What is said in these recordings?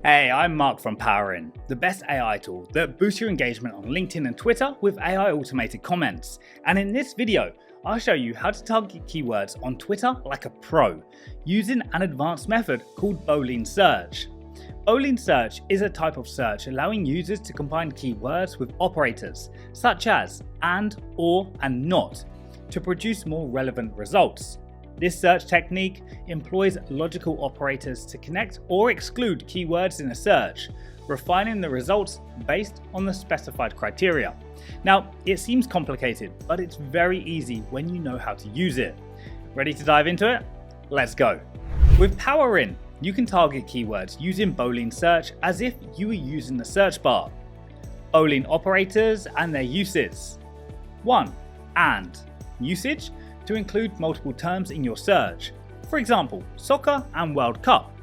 Hey, I'm Mark from PowerIn, the best AI tool that boosts your engagement on LinkedIn and Twitter with AI automated comments. And in this video, I'll show you how to target keywords on Twitter like a pro, using an advanced method called Boolean Search. Boolean Search is a type of search allowing users to combine keywords with operators, such as and, or, and not, to produce more relevant results. This search technique employs logical operators to connect or exclude keywords in a search, refining the results based on the specified criteria. Now, it seems complicated, but it's very easy when you know how to use it. Ready to dive into it? Let's go. With PowerIn, you can target keywords using Boolean Search as if you were using the search bar. Boolean Operators and their uses. 1. And. Usage to include multiple terms in your search. For example, soccer and World Cup.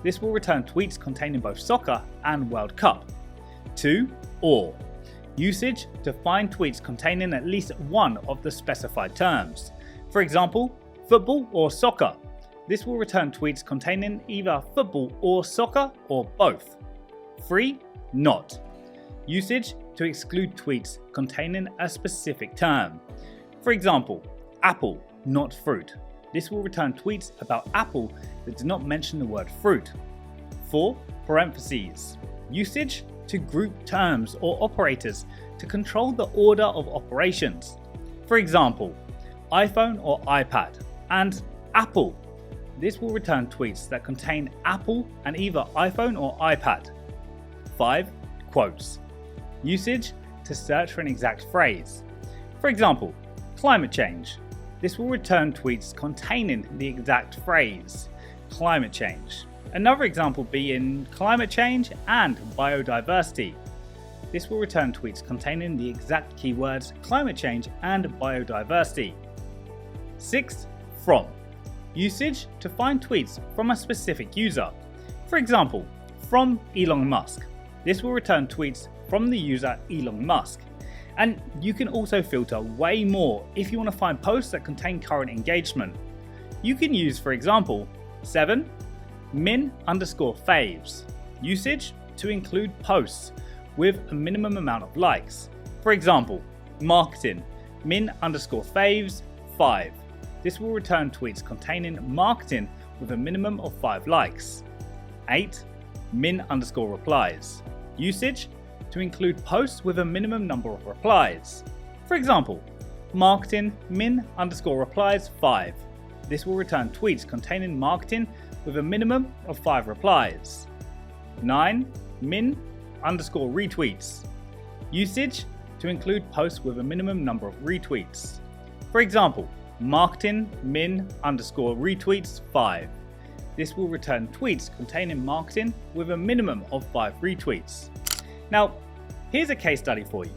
This will return tweets containing both soccer and World Cup. 2. Or. Usage to find tweets containing at least one of the specified terms. For example, football or soccer. This will return tweets containing either football or soccer or both. 3. Not. Usage to exclude tweets containing a specific term. For example, apple, not fruit. This will return tweets about apple that do not mention the word fruit. 4. Parentheses. Usage to group terms or operators to control the order of operations. For example, iPhone or iPad and Apple. This will return tweets that contain Apple and either iPhone or iPad. 5. Quotes. Usage to search for an exact phrase. For example, climate change. This will return tweets containing the exact phrase, climate change. Another example being climate change and biodiversity. This will return tweets containing the exact keywords climate change and biodiversity. 6. From. Usage to find tweets from a specific user. For example, from Elon Musk. This will return tweets from the user Elon Musk. And you can also filter way more if you want to find posts that contain current engagement. You can use, for example, 7. Min_faves. Usage to include posts with a minimum amount of likes. For example, marketing, min_faves 5. This will return tweets containing marketing with a minimum of 5 likes. 8. Min_replies. Usage to include posts with a minimum number of replies. For example, marketing min_replies 5. This will return tweets containing marketing with a minimum of 5 replies. 9. Min_retweets. Usage to include posts with a minimum number of retweets. For example, marketing min_retweets 5. This will return tweets containing marketing with a minimum of 5 retweets. Now, here's a case study for you.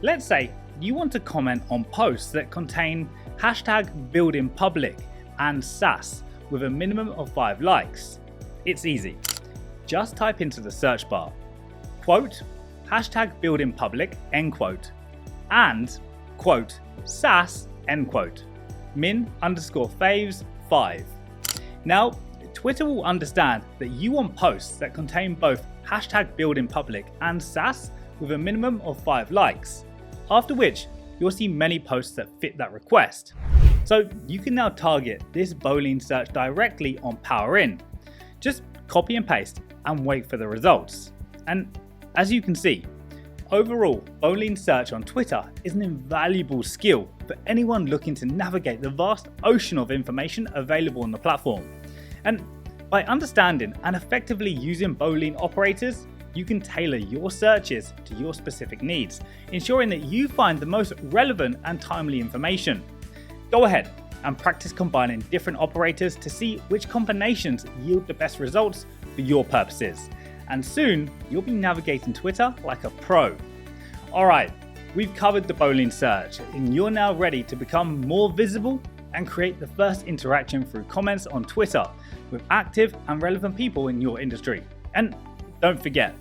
Let's say you want to comment on posts that contain #buildingpublic and sass with a minimum of 5 likes. It's easy. Just type into the search bar, quote, #buildingpublic, end quote, and, quote, sass, end quote, min_faves 5. Now, Twitter will understand that you want posts that contain both #buildingpublic and sass with a minimum of 5 likes, after which you'll see many posts that fit that request. So you can now target this Boolean search directly on PowerIn. Just copy and paste and wait for the results. And as you can see, overall, Boolean search on Twitter is an invaluable skill for anyone looking to navigate the vast ocean of information available on the platform. And by understanding and effectively using Boolean operators, you can tailor your searches to your specific needs, ensuring that you find the most relevant and timely information. Go ahead and practice combining different operators to see which combinations yield the best results for your purposes. And soon, you'll be navigating Twitter like a pro. Alright, we've covered the Boolean search, and you're now ready to become more visible and create the first interaction through comments on Twitter with active and relevant people in your industry. And don't forget,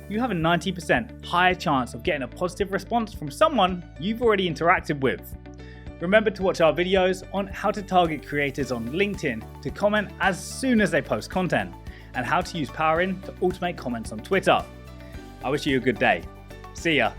you have a 90% higher chance of getting a positive response from someone you've already interacted with. Remember to watch our videos on how to target creators on LinkedIn to comment as soon as they post content. and how to use PowerIn to automate comments on Twitter. I wish you a good day. See ya.